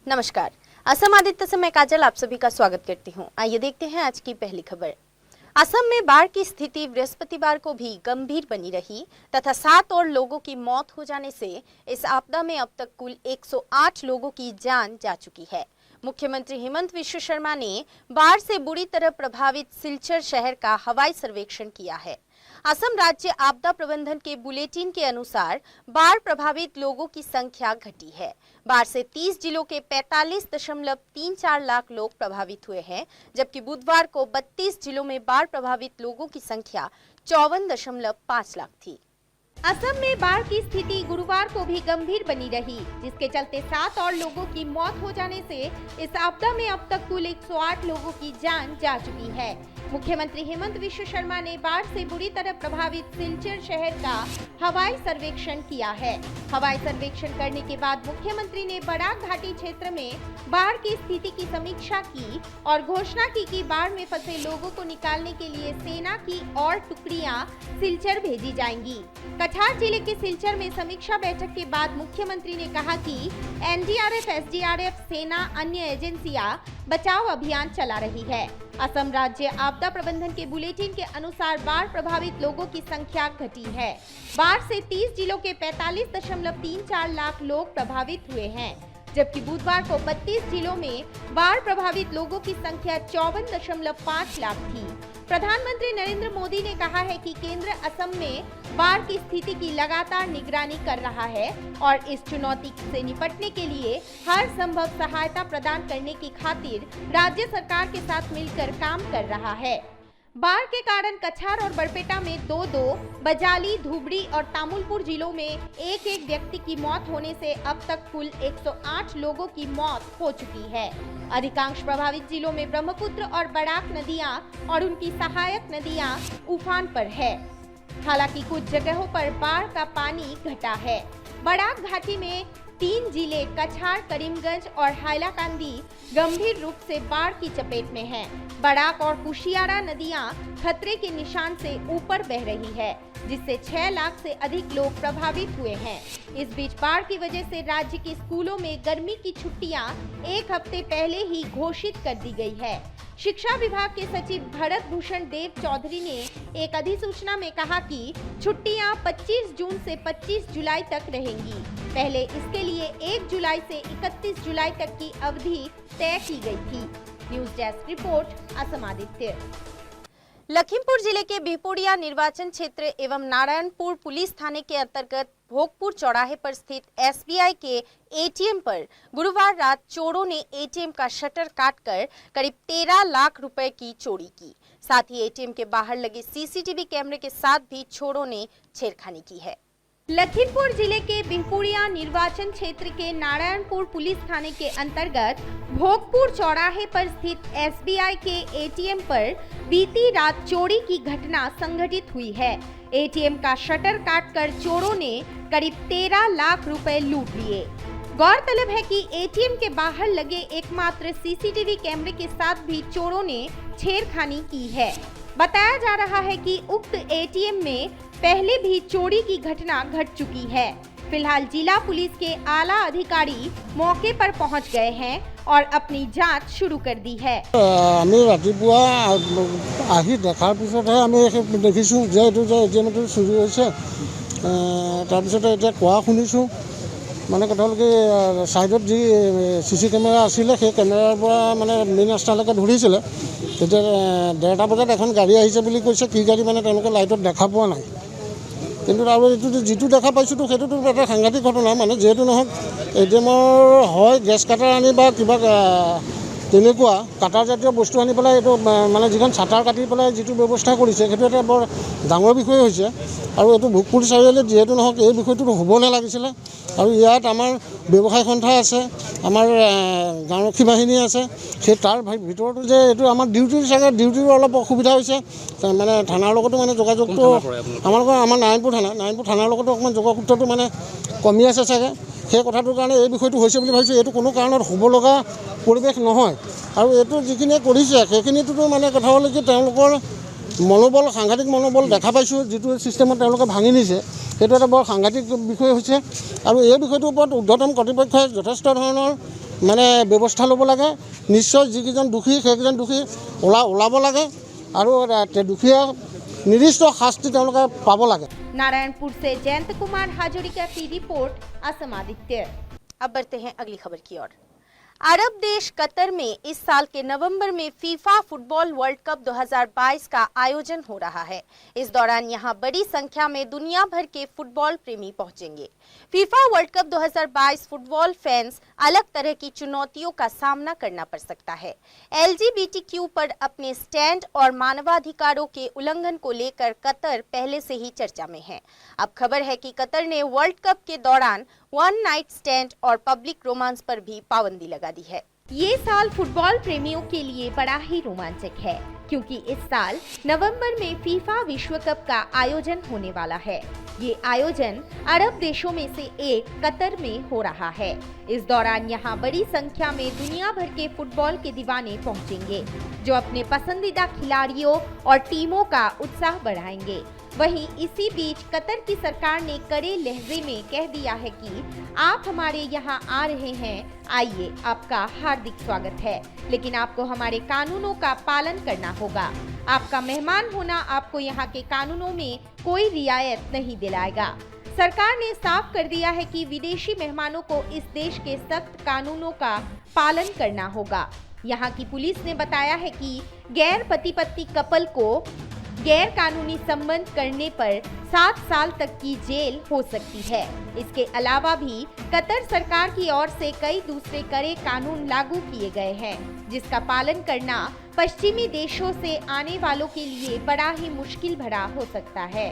नमस्कार। असम आदित्य से मैं काजल आप सभी का स्वागत करती हूं। आइए देखते हैं आज की पहली खबर। असम में बाढ़ की स्थिति बृहस्पतिवार को भी गंभीर बनी रही तथा 7 और लोगों की मौत हो जाने से इस आपदा में अब तक कुल 108 लोगों की जान जा चुकी है। मुख्यमंत्री हेमंत बिश्व शर्मा ने बाढ़ से बुरी तरह प्रभावित सिलचर शहर का हवाई सर्वेक्षण किया है। असम राज्य आपदा प्रबंधन के बुलेटिन के अनुसार बाढ़ प्रभावित लोगों की संख्या घटी है। बाढ़ से 30 जिलों के 45.34 लाख लोग प्रभावित हुए हैं, जबकि बुधवार को 32 जिलों में बाढ़ प्रभावित लोगों की संख्या 54.5 लाख थी। असम में बाढ़ की स्थिति गुरुवार को भी गंभीर बनी रही, जिसके चलते 7 और लोगों की मौत हो जाने से इस आपदा में अब तक कुल 108 लोगों की जान जा चुकी है। मुख्यमंत्री हेमंत बिश्व शर्मा ने बाढ़ से बुरी तरह प्रभावित सिलचर शहर का हवाई सर्वेक्षण किया है। हवाई सर्वेक्षण करने के बाद मुख्यमंत्री ने बराक घाटी क्षेत्र में बाढ़ की स्थिति की समीक्षा की और घोषणा की कि बाढ़ में फंसे लोगों को निकालने के लिए सेना की और टुकड़ियां सिलचर भेजी जाएंगी। कछार जिले के सिलचर में समीक्षा बैठक के बाद मुख्यमंत्री ने कहा कि एनडीआरएफ, एसडीआरएफ, सेना, अन्य एजेंसियां बचाव अभियान चला रही है। असम राज्य आपदा प्रबंधन के बुलेटिन के अनुसार बाढ़ प्रभावित लोगों की संख्या घटी है। बाढ़ से 30 जिलों के 45.34 लाख लोग प्रभावित हुए हैं, जबकि बुधवार को 32 जिलों में बाढ़ प्रभावित लोगों की संख्या 54.5 लाख थी। प्रधानमंत्री नरेंद्र मोदी ने कहा है कि केंद्र असम में बाढ़ की स्थिति की लगातार निगरानी कर रहा है और इस चुनौती से निपटने के लिए हर संभव सहायता प्रदान करने की खातिर राज्य सरकार के साथ मिलकर काम कर रहा है। बाढ़ के कारण कछार और बरपेटा में 2-2, बजाली, धुबरी और तामुलपुर जिलों में एक व्यक्ति की मौत होने से अब तक कुल 108 लोगों की मौत हो चुकी है। अधिकांश प्रभावित जिलों में ब्रह्मपुत्र और बराक नदियां और उनकी सहायक नदियां उफान पर है। हालांकि कुछ जगहों पर बाढ़ का पानी घटा है। बराक घाटी में 3 जिले कछार, करीमगंज और हाइलाकांदी गंभीर रूप से बाढ़ की चपेट में हैं। बराक और कुशियारा नदियां खतरे के निशान से ऊपर बह रही है, जिससे 6 लाख से अधिक लोग प्रभावित हुए हैं। इस बीच बाढ़ की वजह से राज्य के स्कूलों में गर्मी की छुट्टियां 1 हफ्ते पहले ही घोषित कर दी गई है। शिक्षा विभाग के सचिव भरत भूषण देव चौधरी ने एक अधिसूचना में कहा कि छुट्टियां 25 जून से 25 जुलाई तक रहेंगी। पहले इसके लिए 1 जुलाई से 31 जुलाई तक की अवधि तय की गई थी। News desk report, Assam Aditya. Lakhimpur जिले के बिहपुरिया निर्वाचन क्षेत्र एवं नारायणपुर पुलिस थाने के अंतर्गत भोगपुर चौराहे पर स्थित एसबीआई के एटीएम पर गुरुवार रात चोरों ने एटीएम का शटर काटकर करीब 13 लाख रुपए की चोरी की। साथ ही एटीएम के बाहर लगे सीसीटीवी कैमरे के साथ भी चोरों ने छेड़खानी की है। लखीमपुर जिले के बिहपुरिया निर्वाचन क्षेत्र के नारायणपुर पुलिस थाने के अंतर्गत भोगपुर चौराहे पर स्थित एसबीआई के एटीएम पर बीती रात चोरी की घटना संघटित हुई है। एटीएम का शटर काटकर चोरों ने करीब 13 लाख रुपए लूट लिए। गौरतलब है कि एटीएम के बाहर लगे एकमात्र सीसीटीवी कैमरे के साथ भी चोरों ने छेड़खानी की है। बताया जा रहा है कि उक्त एटीएम में पहले भी चोरी की घटना घट चुकी है। फिलहाल जिला पुलिस के आला अधिकारी मौके पर पहुंच गए हैं और अपनी जांच शुरू कर दी है। আমি ৰাতিপুৱা আহি দেখাৰ পিছতহে আমি দেখিছোঁ যে এইটো যে এটিএমটো চুৰি হৈছে। তাৰপিছতে এতিয়া কোৱা শুনিছোঁ, মানে কথা হ'ল কি ছাইডত যি চিচি কেমেৰা আছিলে সেই কেমেৰাৰ পৰা মানে মেইন ৰাস্তালৈকে ধৰিছিলে। তেতিয়া 1:30 বজাত এখন গাড়ী আহিছে বুলি কৈছে। কি গাড়ী মানে তেওঁলোকে লাইটত দেখা পোৱা নাই, কিন্তু আৰু এইটো যিটো দেখা পাইছোঁ সেইটোতো এটা সাংঘাতিক ঘটনা। মানে যিহেতু নহওক এটিএমৰ হয় গেছ কাটাৰ আনি বা কিবা তেনেকুৱা কাটাৰ জাতীয় বস্তু আনি পেলাই এইটো মানে যিখন ছাটাৰ কাটি পেলাই যিটো ব্যৱস্থা কৰিছে সেইটো এটা বৰ ডাঙৰ বিষয় হৈছে। আৰু এইটো ভোগপুৰ চাৰিআলিত যিহেতু নহওক এই বিষয়টো হ'ব নালাগিছিলে। আৰু ইয়াত আমাৰ ব্যৱসায় সন্থা আছে, আমাৰ গাঁওৰক্ষী বাহিনী আছে। সেই তাৰ ভিতৰতো যে এইটো আমাৰ ডিউটিৰ চাগে ডিউটিৰ অলপ অসুবিধা হৈছে। মানে থানাৰ লগতো মানে যোগাযোগটো আমাৰ নাৰায়ণপুৰ থানাৰ লগতো অকণমান যোগসূত্ৰটো মানে কমি আছে চাগে। সেই কথাটোৰ কাৰণে এই বিষয়টো হৈছে বুলি ভাবিছোঁ। এইটো কোনো কাৰণত হ'ব লগা পৰিৱেশ নহয়। আৰু এইটো যিখিনিয়ে কৰিছে সেইখিনিতো মানে কথা হ'ল কি তেওঁলোকৰ মনোবল সাংঘাতিক মনোবল দেখা পাইছোঁ। যিটো ছিষ্টেমত তেওঁলোকে ভাঙি নিছে সেইটো এটা বৰ সাংঘাতিক বিষয় হৈছে। আৰু এই বিষয়টোৰ ওপৰত ঊৰ্ধ্বতম কৰ্তৃপক্ষই যথেষ্ট ধৰণৰ মানে ব্যৱস্থা ল'ব লাগে। নিশ্চয় যিকেইজন দোষী সেইকেইজন দোষী ওলাব লাগে আৰু দুখীয়া নিৰ্দিষ্ট শাস্তি তেওঁলোকে পাব লাগে। नारायणपुर से जयंत कुमार हाजोरिका की रिपोर्ट, असम आदित्य। अब बढ़ते हैं अगली खबर की ओर। अरब देश कतर में इस साल के नवंबर में फीफा फुटबॉल वर्ल्ड कप 2022 का आयोजन हो रहा है। इस दौरान यहां बड़ी संख्या में दुनिया भर के फुटबॉल प्रेमी पहुंचेंगे। FIFA world cup 2022 football fans अलग तरह की चुनौतियों का सामना करना पड़ सकता है। LGBTQ पर अपने स्टैंड और मानवाधिकारों के उल्लंघन को लेकर कतर पहले से ही चर्चा में है। अब खबर है कि कतर ने वर्ल्ड कप के दौरान वन नाइट स्टैंड और पब्लिक रोमांस पर भी पाबंदी लगा दी है। ये साल फुटबॉल प्रेमियों के लिए बड़ा ही रोमांचक है, क्योंकि इस साल नवंबर में फीफा विश्व कप का आयोजन होने वाला है। ये आयोजन अरब देशों में से एक कतर में हो रहा है। इस दौरान यहाँ बड़ी संख्या में दुनिया भर के फुटबॉल के दीवाने पहुंचेंगे, जो अपने पसंदीदा खिलाड़ियों और टीमों का उत्साह बढ़ाएंगे। वहीं इसी बीच कतर की सरकार ने कड़े लहजे में कह दिया है कि आप हमारे यहाँ आ रहे हैं, आइए, आपका हार्दिक स्वागत है, लेकिन आपको हमारे कानूनों का पालन करना होगा। आपका मेहमान होना आपको यहाँ के कानूनों में कोई रियायत नहीं दिलाएगा। सरकार ने साफ कर दिया है कि विदेशी मेहमानों को इस देश के सख्त कानूनों का पालन करना होगा। यहाँ की पुलिस ने बताया है कि गैर पति पत्नी कपल को गैर कानूनी संबंध करने पर 7 साल तक की जेल हो सकती है। इसके अलावा भी कतर सरकार की ओर से कई दूसरे कड़े कानून लागू किए गए हैं, जिसका पालन करना पश्चिमी देशों से आने वालों के लिए बड़ा ही मुश्किल भरा हो सकता है।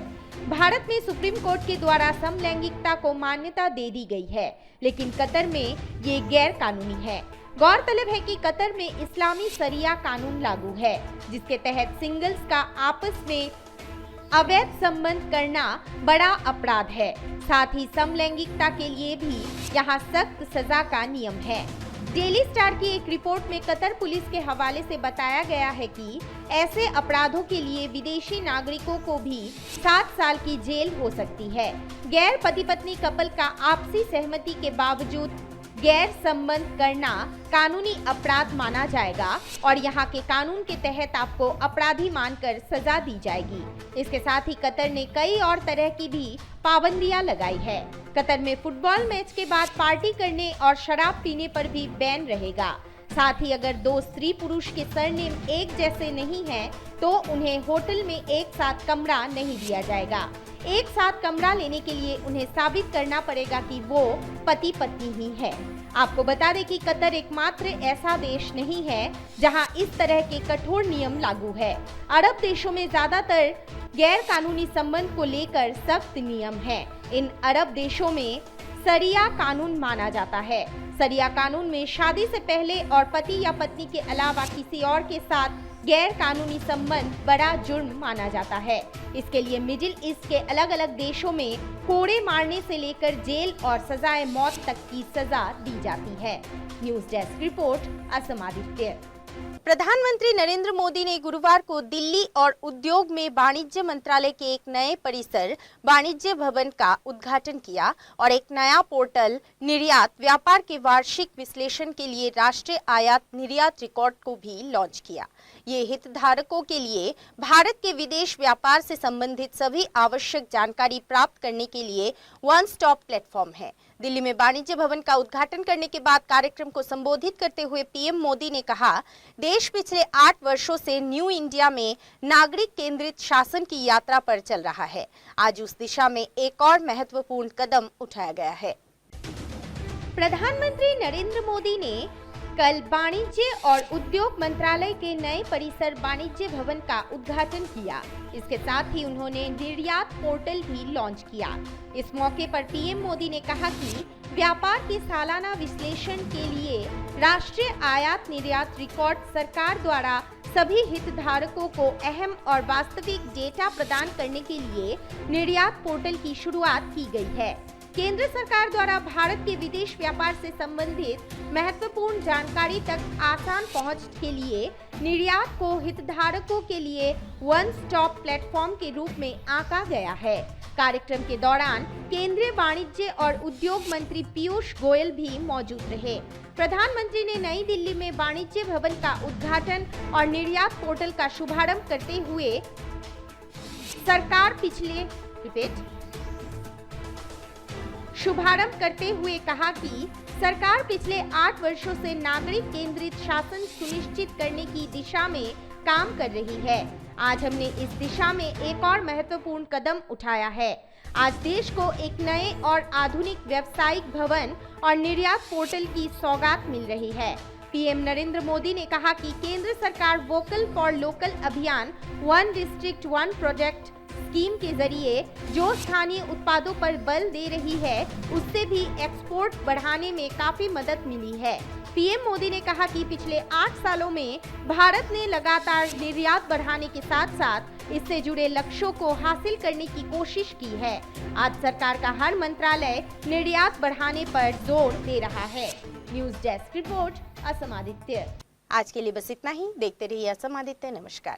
भारत में सुप्रीम कोर्ट के द्वारा समलैंगिकता को मान्यता दे दी गई है, लेकिन कतर में ये गैर कानूनी है। गौरतलब है कि कतर में इस्लामी शरिया कानून लागू है, जिसके तहत सिंगल्स का आपस में अवैध संबंध करना बड़ा अपराध है। साथ ही समलैंगिकता के लिए भी यहाँ सख्त सजा का नियम है। डेली स्टार की एक रिपोर्ट में कतर पुलिस के हवाले से बताया गया है कि ऐसे अपराधों के लिए विदेशी नागरिकों को भी 7 साल की जेल हो सकती है। गैर पति पत्नी कपल का आपसी सहमति के बावजूद गैर संबंध करना कानूनी अपराध माना जाएगा और यहाँ के कानून के तहत आपको अपराधी मानकर सजा दी जाएगी। इसके साथ ही कतर ने कई और तरह की भी पाबंदियां लगाई है। कतर में फुटबॉल मैच के बाद पार्टी करने और शराब पीने पर भी बैन रहेगा। साथ ही अगर 2 स्त्री पुरुष के सरनेम एक जैसे नहीं हैं, तो उन्हें होटल में एक साथ कमरा नहीं दिया जाएगा। एक साथ कमरा लेने के लिए उन्हें साबित करना पड़ेगा कि वो पति पत्नी ही है। आपको बता दें कि कतर एकमात्र ऐसा देश नहीं है जहां इस तरह के कठोर नियम लागू है। अरब देशों में ज्यादातर गैर कानूनी संबंध को लेकर सख्त नियम हैं। इन अरब देशों में शरिया कानून माना जाता है। शरिया कानून में शादी से पहले और पति या पत्नी के अलावा किसी और के साथ गैर कानूनी संबंध बड़ा जुर्म माना जाता है। इसके लिए मिडिल ईस्ट के अलग अलग देशों में कोड़े मारने से लेकर जेल और सजाए मौत तक की सजा दी जाती है। News desk report, Assam Aditya. प्रधानमंत्री नरेंद्र मोदी ने गुरुवार को दिल्ली और उद्योग में वाणिज्य मंत्रालय के एक नए परिसर वाणिज्य भवन का उद्घाटन किया और एक नया पोर्टल निर्यात व्यापार के वार्षिक विश्लेषण के लिए राष्ट्रीय आयात निर्यात रिकॉर्ड को भी लॉन्च किया। ये हितधारकों के लिए भारत के विदेश व्यापार से संबंधित सभी आवश्यक जानकारी प्राप्त करने के लिए वन स्टॉप प्लेटफॉर्म है। दिल्ली में वाणिज्य भवन का उद्घाटन करने के बाद कार्यक्रम को संबोधित करते हुए पीएम मोदी ने कहा, देश पिछले 8 वर्षों से न्यू इंडिया में नागरिक केंद्रित शासन की यात्रा पर चल रहा है। आज उस दिशा में एक और महत्वपूर्ण कदम उठाया गया है। प्रधानमंत्री नरेंद्र मोदी ने कल वाणिज्य और उद्योग मंत्रालय के नए परिसर वाणिज्य भवन का उद्घाटन किया। इसके साथ ही उन्होंने निर्यात पोर्टल भी लॉन्च किया। इस मौके पर पीएम मोदी ने कहा कि व्यापार के सालाना विश्लेषण के लिए राष्ट्रीय आयात निर्यात रिकॉर्ड सरकार द्वारा सभी हितधारकों को अहम और वास्तविक डेटा प्रदान करने के लिए निर्यात पोर्टल की शुरुआत की गई है। केंद्र सरकार द्वारा भारत के विदेश व्यापार से संबंधित महत्वपूर्ण जानकारी तक आसान पहुंच के लिए निर्यात को हितधारकों के लिए वन स्टॉप प्लेटफॉर्म के रूप में आंका गया है। कार्यक्रम के दौरान केंद्रीय वाणिज्य और उद्योग मंत्री पीयूष गोयल भी मौजूद रहे। प्रधानमंत्री ने नई दिल्ली में वाणिज्य भवन का उद्घाटन और निर्यात पोर्टल का शुभारंभ करते हुए कहा कि सरकार पिछले 8 वर्षों से नागरिक केंद्रित शासन सुनिश्चित करने की दिशा में काम कर रही है। आज हमने इस दिशा में एक और महत्वपूर्ण कदम उठाया है। आज देश को एक नए और आधुनिक व्यावसायिक भवन और निर्यात पोर्टल की सौगात मिल रही है। पीएम नरेंद्र मोदी ने कहा कि केंद्र सरकार वोकल फॉर लोकल अभियान, one district one project scheme के जरिए जो स्थानीय उत्पादों पर बल दे रही है, उससे भी एक्सपोर्ट बढ़ाने में काफी मदद मिली है। पीएम मोदी ने कहा कि पिछले 8 सालों में भारत ने लगातार निर्यात बढ़ाने के साथ साथ इससे जुड़े लक्ष्यों को हासिल करने की कोशिश की है। आज सरकार का हर मंत्रालय निर्यात बढ़ाने पर जोर दे रहा है। News desk report, Assam Aditya. आज के लिए बस इतना ही। देखते रहिए असम आदित्य। नमस्कार।